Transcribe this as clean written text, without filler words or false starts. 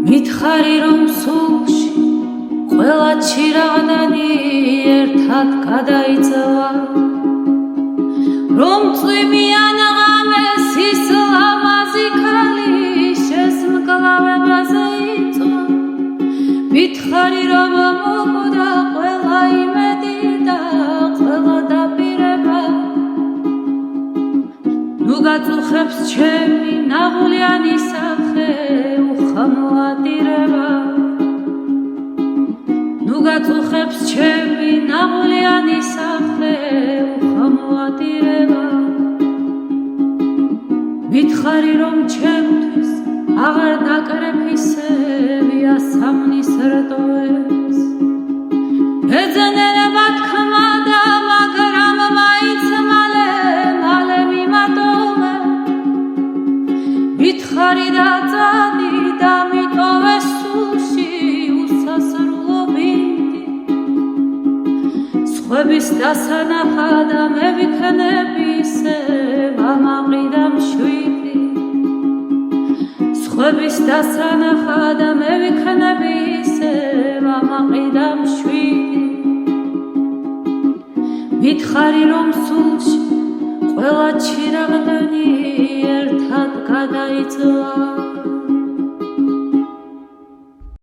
მითხარი რომ სულში ყველა ჩირაღდანი ერთად გადაიწვა რომ წვიმიან ღამეს ის ლამაზი ქალი შესმკლავებაზე იწვა მითხარი რომ მოკვდა ყველა იმედი და ყველა დაპირება ნუ გაწუხებს ჩემი ნაღვლიანი სახე უხამოადირება ნუ გაწუხებს ჩემი ნაღვლიანი სახე უხამოადირება მითხარი რომ ჩემთვის აღარ დაკრეფისებია სამნის რტოებს ეძენერება თქმა და მაგრამ მაინც მალე მიმატოვე მითხარი და წადი და მიტოვე სულში უსასრულო ბინდი სხვების დასანახად მე ვიქნები ისევ ამაყრიდა მშვიდი სხვების დასანახად მე ვიქნები ისევ ამაყრიდა მშვიდი მითხარი რომ სულში ყველა ჩირაღდანი ერთად გადაიწვა